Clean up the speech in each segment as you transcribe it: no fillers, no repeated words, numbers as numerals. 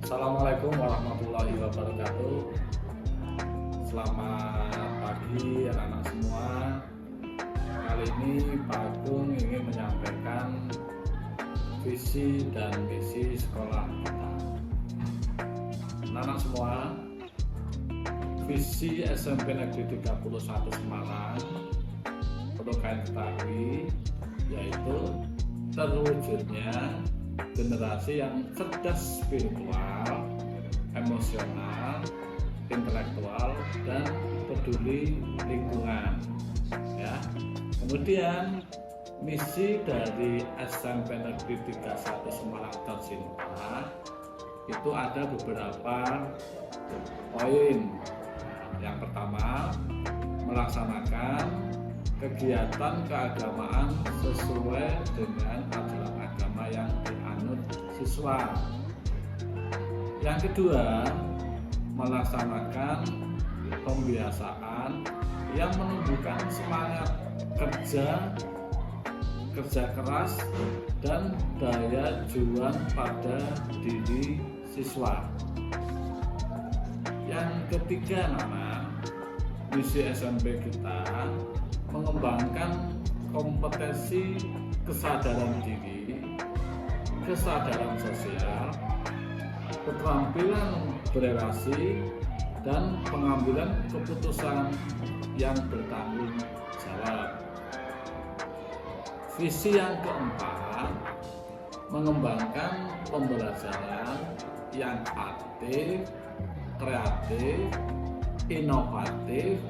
Assalamualaikum warahmatullahi wabarakatuh. Selamat pagi anak-anak semua. Kali ini Pak Agung ingin menyampaikan visi dan misi sekolah kita. Anak-anak semua, visi SMP Negeri 31 Semarang perlu kalian ketahui, yaitu terwujudnya generasi yang cerdas spiritual, emosional, intelektual, dan peduli lingkungan. Ya. Kemudian misi dari SMP Negeri 31 Semarang Tercinta itu ada beberapa poin. Yang pertama, melaksanakan kegiatan keagamaan sesuai dengan ajaran agama yang dianut siswa. Yang kedua, melaksanakan pembiasaan yang menumbuhkan semangat kerja keras dan daya juang pada diri siswa. Yang ketiga, misi SMP kita mengembangkan kompetensi kesadaran diri, kesadaran sosial, keterampilan berelasi, dan pengambilan keputusan yang bertanggung jawab. Visi yang keempat, mengembangkan pembelajaran yang aktif, kreatif, inovatif,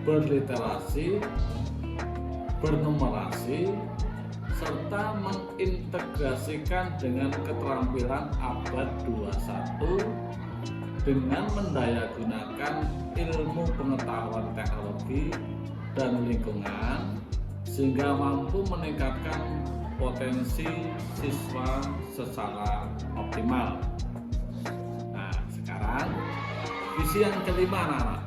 berliterasi, bernumerasi, serta mengintegrasikan dengan keterampilan abad 21 dengan mendayagunakan ilmu pengetahuan teknologi dan lingkungan sehingga mampu meningkatkan potensi siswa secara optimal. Nah, sekarang visi yang kelima, anak-anak,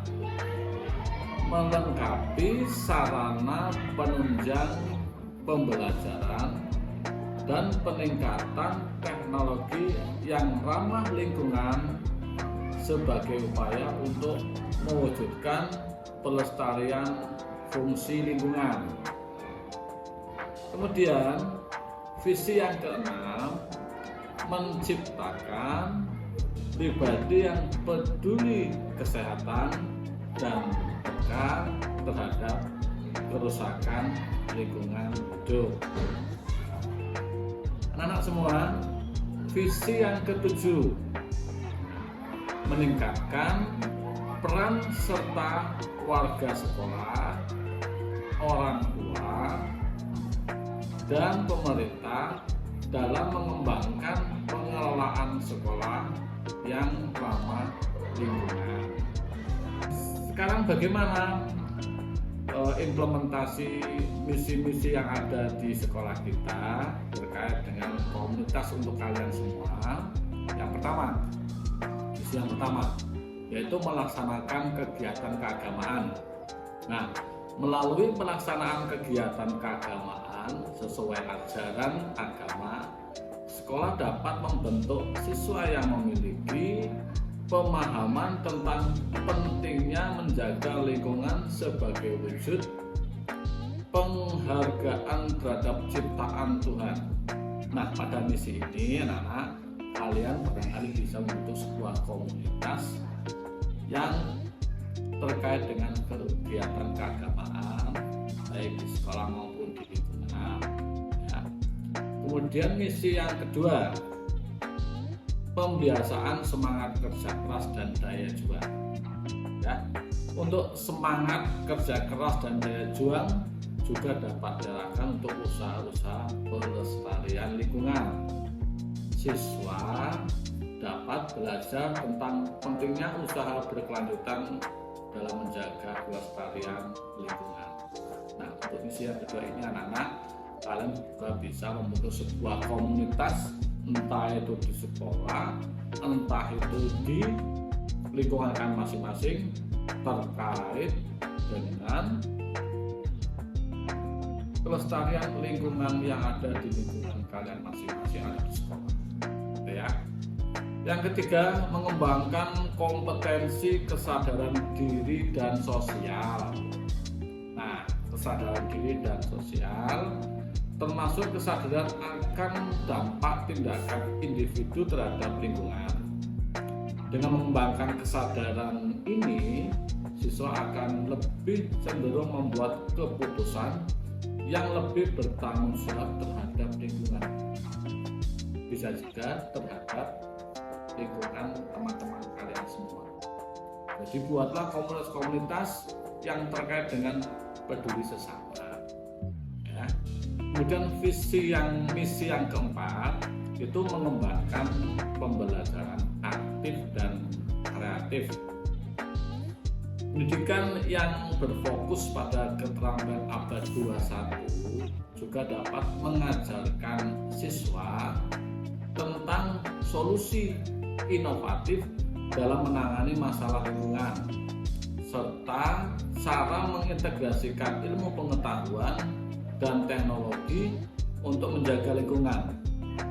melengkapi sarana penunjang pembelajaran dan peningkatan teknologi yang ramah lingkungan sebagai upaya untuk mewujudkan pelestarian fungsi lingkungan. Kemudian visi yang keenam, menciptakan pribadi yang peduli kesehatan dan peka terhadap kerusakan lingkungan hidup. Anak-anak semua, visi yang ketujuh, meningkatkan peran serta warga sekolah, orang tua, dan pemerintah dalam mengembangkan pengelolaan sekolah yang ramah lingkungan. Sekarang bagaimana implementasi misi-misi yang ada di sekolah kita terkait dengan komunitas untuk kalian semua? Yang pertama, misi yang pertama yaitu melaksanakan kegiatan keagamaan. Nah, melalui pelaksanaan kegiatan keagamaan sesuai ajaran agama, sekolah dapat membentuk siswa yang memiliki pemahaman tentang pentingnya menjaga lingkungan sebagai wujud penghargaan terhadap ciptaan Tuhan. Nah, pada misi ini, anak-anak, kalian barangkali bisa membentuk sebuah komunitas yang terkait dengan kegiatan keagamaan baik di sekolah maupun di lingkungan. Ya. Kemudian misi yang kedua, pembiasaan semangat kerja keras dan daya juang. Ya. Untuk semangat kerja keras dan daya juang juga dapat diarahkan untuk usaha-usaha pelestarian lingkungan. Siswa dapat belajar tentang pentingnya usaha berkelanjutan dalam menjaga kelestarian lingkungan. Nah, untuk misi yang kedua ini, anak-anak, kalian juga bisa membentuk sebuah komunitas, entah itu di sekolah, entah itu di lingkungan kalian masing-masing, terkait dengan pelestarian lingkungan yang ada di lingkungan kalian masing-masing, ada di sekolah. Ya. Yang ketiga, mengembangkan kompetensi kesadaran diri dan sosial. Nah, kesadaran diri dan sosial termasuk kesadaran akan dampak tindakan individu terhadap lingkungan. Dengan mengembangkan kesadaran ini, siswa akan lebih cenderung membuat keputusan yang lebih bertanggung jawab terhadap lingkungan. Bisa juga terhadap lingkungan teman-teman kalian semua. Jadi buatlah komunitas-komunitas yang terkait dengan peduli sesama. Ya. Kemudian misi yang keempat itu mengembangkan pembelajaran aktif dan kreatif. Pendidikan yang berfokus pada keterampilan abad 21 juga dapat mengajarkan siswa tentang solusi inovatif dalam menangani masalah lingkungan serta cara mengintegrasikan ilmu pengetahuan dan teknologi untuk menjaga lingkungan.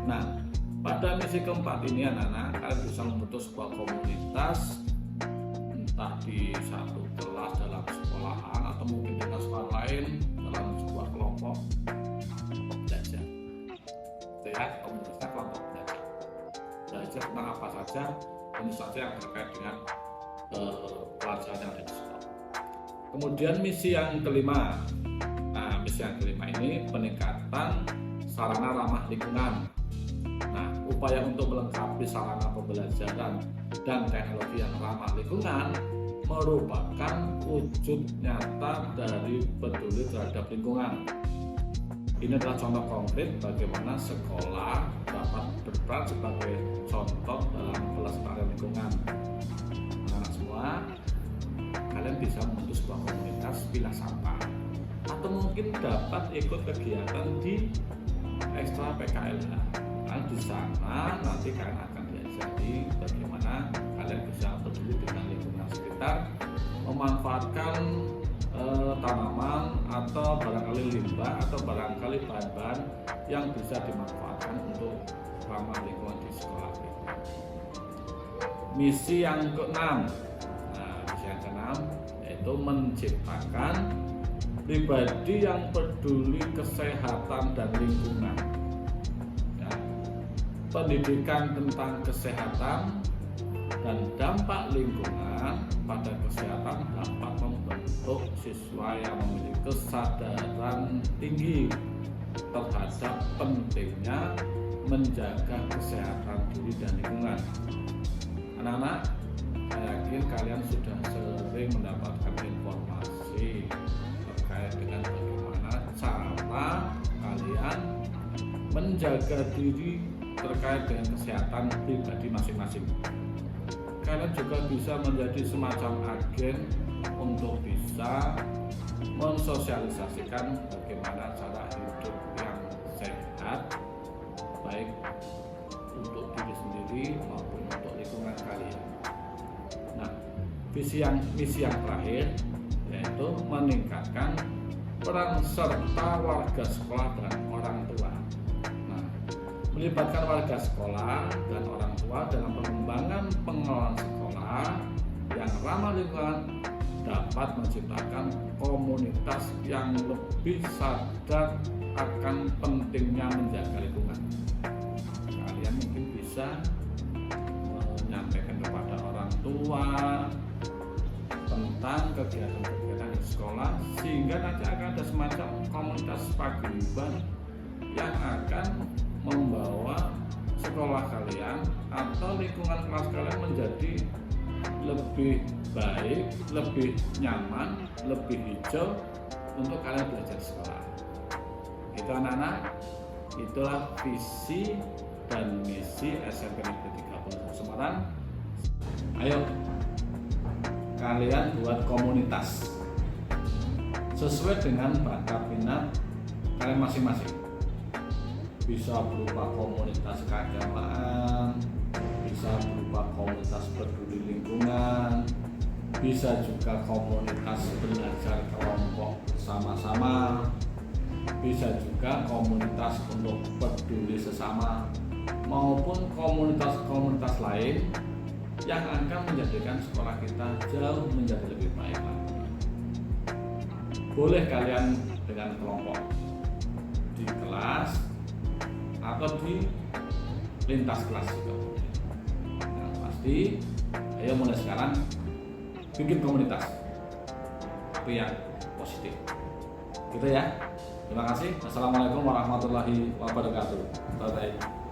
Nah, pada misi keempat ini anak-anak kalian bisa membentuk sebuah komunitas, entah di satu kelas dalam sekolahan atau mungkin dengan sekolah lain dalam sebuah kelompok belajar. Itu ya, komunitasnya kelompok belajar. Belajar tentang apa saja, tentu saja yang terkait dengan pelajaran yang ada di sekolah. Kemudian misi yang kelima. Nah, misi yang kelima ini peningkatan sarana ramah lingkungan. Nah, upaya untuk melengkapi sarana pembelajaran dan teknologi yang ramah lingkungan merupakan wujud nyata dari peduli terhadap lingkungan. Ini adalah contoh konkret bagaimana sekolah dapat berperan sebagai contoh dalam pelestarian lingkungan. Anak-anak semua, kalian bisa membentuk sebuah komunitas pilah sampah atau mungkin dapat ikut kegiatan di ekstra PKLH. Nah, di sana nanti kalian akan diajari bagaimana kalian bisa peduli dengan lingkungan sekitar, memanfaatkan tanaman atau barangkali limbah atau barangkali bahan-bahan yang bisa dimanfaatkan untuk ramah lingkungan di sekolah kita. Misi yang keenam, misi yang keenam yaitu menciptakan pribadi yang peduli kesehatan dan lingkungan. Pendidikan tentang kesehatan dan dampak lingkungan pada kesehatan dapat membentuk siswa yang memiliki kesadaran tinggi terhadap pentingnya menjaga kesehatan diri dan lingkungan. Anak-anak, saya yakin kalian sudah sering mendapatkan informasi terkait dengan bagaimana cara kalian menjaga diri terkait dengan kesehatan pribadi masing-masing. Kalian juga bisa menjadi semacam agen untuk bisa mensosialisasikan bagaimana cara hidup yang sehat, baik untuk diri sendiri maupun untuk lingkungan kalian. Nah, misi yang terakhir yaitu meningkatkan peran serta warga sekolah dan orang tua. Melibatkan warga sekolah dan orang tua dalam pengembangan pengelolaan sekolah yang ramah lingkungan dapat menciptakan komunitas yang lebih sadar akan pentingnya menjaga lingkungan. Kalian mungkin bisa menyampaikan kepada orang tua tentang kegiatan-kegiatan di sekolah sehingga nanti akan ada semacam komunitas paguyuban yang akan membawa sekolah kalian atau lingkungan kelas kalian menjadi lebih baik, lebih nyaman, lebih hijau untuk kalian belajar sekolah. Itu anak-anak, itulah visi dan misi SMP Negeri 31 Semarang. Ayo kalian buat komunitas sesuai dengan bakat minat kalian masing-masing. Bisa berupa komunitas keagamaan, bisa berupa komunitas peduli lingkungan, bisa juga komunitas belajar kelompok bersama-sama, bisa juga komunitas untuk peduli sesama. maupun komunitas-komunitas lain yang akan menjadikan sekolah kita jauh menjadi lebih baik lagi. Boleh kalian dengan kelompok di kelas atau di lintas kelas juga. Yang pasti, ayo mulai sekarang bikin komunitas, tapi yang positif. Gitu ya. Terima kasih. Assalamualaikum warahmatullahi wabarakatuh. Bye bye.